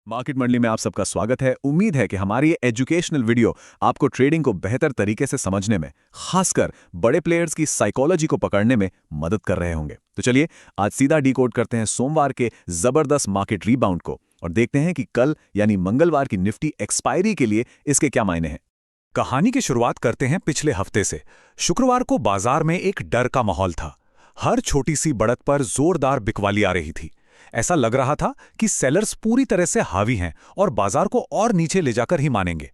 Market मंडली में आप सबका स्वागत है। उम्मीद है कि हमारी ये एजुकेशनल वीडियो आपको ट्रेडिंग को बेहतर तरीके से समझने में, खासकर बड़े प्लेयर्स की साइकोलॉजी को पकड़ने में मदद कर रहे होंगे। तो चलिए आज सीधा डिकोड करते हैं सोमवार के जबरदस्त मार्केट रीबाउंड को और देखते हैं कि कल यानी मंगलवार की निफ्टी एक्सपायरी के लिए इसके क्या मायने हैं। कहानी की शुरुआत करते हैं पिछले हफ्ते से। शुक्रवार को बाजार में एक डर का माहौल था। हर छोटी सी बढ़त पर जोरदार बिकवाली आ रही थी। ऐसा लग रहा था कि सेलर्स पूरी तरह से हावी हैं और बाजार को और नीचे ले जाकर ही मानेंगे।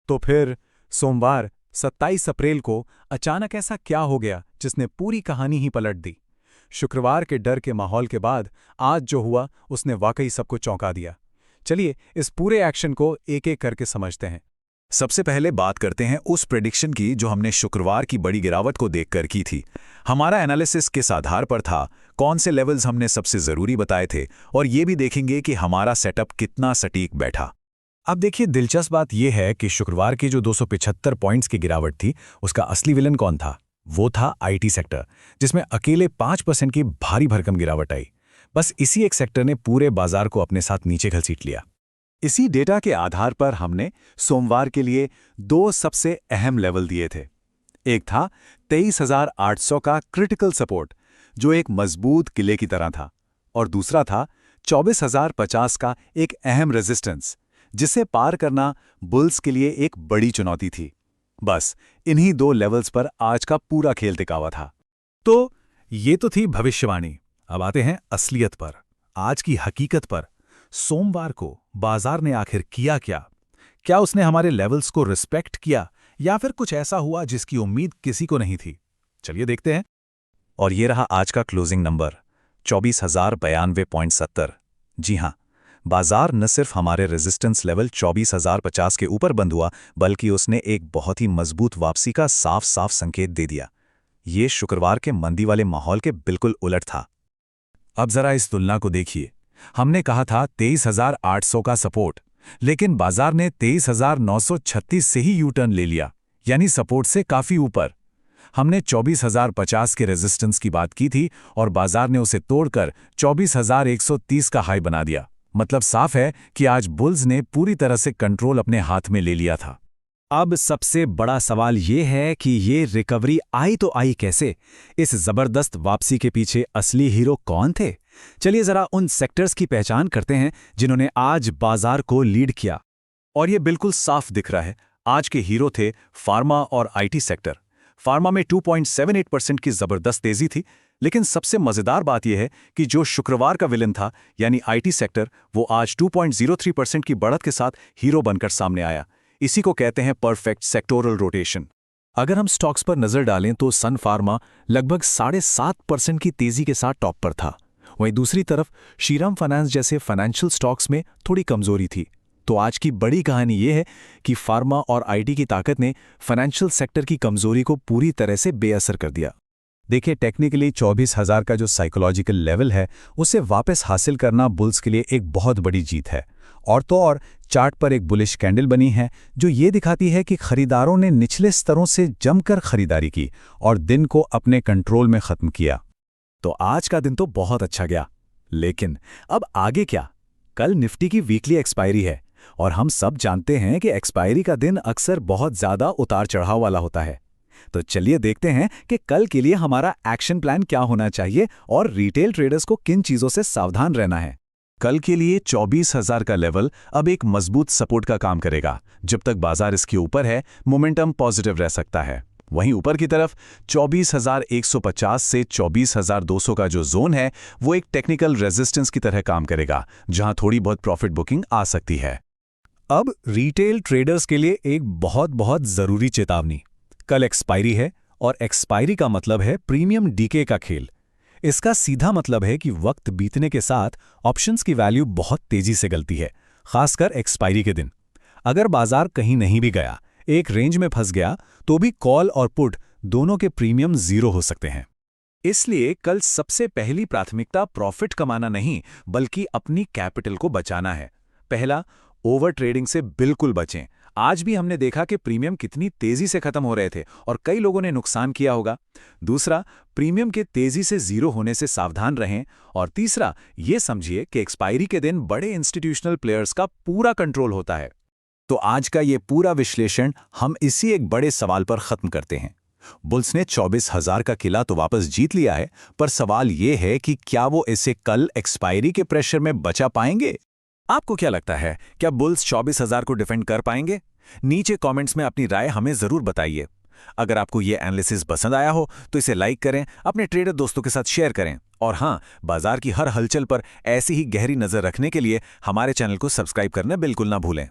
तो फिर सोमवार 27 अप्रैल को अचानक ऐसा क्या हो गया जिसने पूरी कहानी ही पलट दी। शुक्रवार के डर के माहौल के बाद आज जो हुआ उसने वाकई सबको चौंका दिया। चलिए इस पूरे एक्शन को एक एक करके समझते हैं। सबसे पहले बात करते हैं उस प्रेडिक्शन की जो हमने शुक्रवार की बड़ी गिरावट को देखकर की थी। हमारा एनालिसिस किस आधार पर था, कौन से लेवल्स हमने सबसे जरूरी बताए थे, और ये भी देखेंगे कि हमारा सेटअप कितना सटीक बैठा। अब देखिए, दिलचस्प बात यह है कि शुक्रवार की जो 275 पॉइंट्स की गिरावट थी उसका असली विलन कौन था? वो था आईटी सेक्टर, जिसमें अकेले 5% की भारी भरकम गिरावट आई। बस इसी एक सेक्टर ने पूरे बाजार को अपने साथ नीचे घसीट लिया। इसी डेटा के आधार पर हमने सोमवार के लिए दो सबसे अहम लेवल दिए थे। एक था 23,800 का क्रिटिकल सपोर्ट, जो एक मजबूत किले की तरह था, और दूसरा था 24,050 का एक अहम रेजिस्टेंस, जिसे पार करना बुल्स के लिए एक बड़ी चुनौती थी। बस इन्हीं दो लेवल्स पर आज का पूरा खेल टिका हुआ था। तो ये तो थी भविष्यवाणी। अब आते हैं असलियत पर, आज की हकीकत पर। सोमवार को बाजार ने आखिर किया क्या? क्या उसने हमारे लेवल्स को रिस्पेक्ट किया या फिर कुछ ऐसा हुआ जिसकी उम्मीद किसी को नहीं थी? चलिए देखते हैं। और ये रहा आज का क्लोजिंग नंबर 24,092.70। जी हां, बाजार न सिर्फ हमारे रेजिस्टेंस लेवल 24,050 के ऊपर बंद हुआ, बल्कि उसने एक बहुत ही मजबूत वापसी का साफ साफ संकेत दे दिया। ये शुक्रवार के मंदी वाले माहौल के बिल्कुल उलट था। अब जरा इस तुलना को देखिए। हमने कहा था 23,800 का सपोर्ट, लेकिन बाजार ने 23,936 से ही यू टर्न ले लिया, यानी सपोर्ट से काफी ऊपर। हमने 24,050 के रेजिस्टेंस की बात की थी और बाजार ने उसे तोड़कर 24,130 का हाई बना दिया। मतलब साफ है कि आज बुल्स ने पूरी तरह से कंट्रोल अपने हाथ में ले लिया था। अब सबसे बड़ा सवाल ये है कि ये रिकवरी आई तो आई कैसे? इस जबरदस्त वापसी के पीछे असली हीरो कौन थे? चलिए जरा उन सेक्टर्स की पहचान करते हैं जिन्होंने आज बाजार को लीड किया। और ये बिल्कुल साफ दिख रहा है, आज के हीरो थे फार्मा और आईटी सेक्टर। फार्मा में 2.78% की जबरदस्त तेजी थी, लेकिन सबसे मजेदार बात यह है कि जो शुक्रवार का विलन था यानी आईटी सेक्टर, वो आज 2.03% की बढ़त के साथ हीरो बनकर सामने आया। इसी को कहते हैं परफेक्ट सेक्टोरल रोटेशन। अगर हम स्टॉक्स पर नजर डालें तो सन फार्मा लगभग 7.5% की तेजी के साथ टॉप पर था। वहीं दूसरी तरफ श्रीराम फाइनेंस जैसे फाइनेंशियल स्टॉक्स में थोड़ी कमजोरी थी। तो आज की बड़ी कहानी यह है कि फार्मा और आईटी की ताकत ने फाइनेंशियल सेक्टर की कमजोरी को पूरी तरह से बेअसर कर दिया। देखिए, टेक्निकली 24,000 का जो साइकोलॉजिकल लेवल है, उसे वापस हासिल करना बुल्स के लिए एक बहुत बड़ी जीत है। और तो और चार्ट पर एक बुलिश कैंडल बनी है जो ये दिखाती है कि खरीदारों ने निचले स्तरों से जमकर खरीदारी की और दिन को अपने कंट्रोल में खत्म किया। तो आज का दिन तो बहुत अच्छा गया, लेकिन अब आगे क्या? कल निफ्टी की वीकली एक्सपायरी है और हम सब जानते हैं कि एक्सपायरी का दिन अक्सर बहुत ज्यादा उतार चढ़ाव वाला होता है। तो चलिए देखते हैं कि कल के लिए हमारा एक्शन प्लान क्या होना चाहिए और रिटेल ट्रेडर्स को किन चीजों से सावधान रहना है। कल के लिए 24,000 का लेवल अब एक मजबूत सपोर्ट का काम करेगा। जब तक बाजार इसके ऊपर है, मोमेंटम पॉजिटिव रह सकता है। वहीं ऊपर की तरफ 24,150 से 24,200 का जो जोन है, वो एक टेक्निकल रेजिस्टेंस की तरह काम करेगा, जहां थोड़ी बहुत प्रॉफिट बुकिंग आ सकती है। अब रिटेल ट्रेडर्स के लिए एक बहुत बहुत जरूरी चेतावनी। कल एक्सपायरी है और एक्सपायरी का मतलब है प्रीमियम डीके का खेल। इसका सीधा मतलब है कि वक्त बीतने के साथ ऑप्शंस की वैल्यू बहुत तेजी से गलती है, खासकर एक्सपायरी के दिन। अगर बाजार कहीं नहीं भी गया, एक रेंज में फंस गया, तो भी कॉल और पुट दोनों के प्रीमियम 0 हो सकते हैं। इसलिए कल सबसे पहली प्राथमिकता प्रॉफिट कमाना नहीं, बल्कि अपनी कैपिटल को बचाना है। पहला, ओवर ट्रेडिंग से बिल्कुल बचें। आज भी हमने देखा कि प्रीमियम कितनी तेजी से खत्म हो रहे थे और कई लोगों ने नुकसान किया होगा। दूसरा, प्रीमियम के तेजी से जीरो होने से सावधान रहें। और तीसरा, ये समझिए कि एक्सपायरी के दिन बड़े इंस्टीट्यूशनल प्लेयर्स का पूरा कंट्रोल होता है। तो आज का ये पूरा विश्लेषण हम इसी एक बड़े सवाल पर खत्म करते हैं। बुल्स ने 24,000 का किला तो वापस जीत लिया है, पर सवाल ये है कि क्या वो इसे कल एक्सपायरी के प्रेशर में बचा पाएंगे? आपको क्या लगता है, क्या बुल्स 24,000 को डिफेंड कर पाएंगे? नीचे कमेंट्स में अपनी राय हमें जरूर बताइए। अगर आपको ये एनालिसिस पसंद आया हो तो इसे लाइक करें, अपने ट्रेडर दोस्तों के साथ शेयर करें और हाँ, बाजार की हर हलचल पर ऐसी ही गहरी नजर रखने के लिए हमारे चैनल को सब्सक्राइब करना बिल्कुल ना भूलें।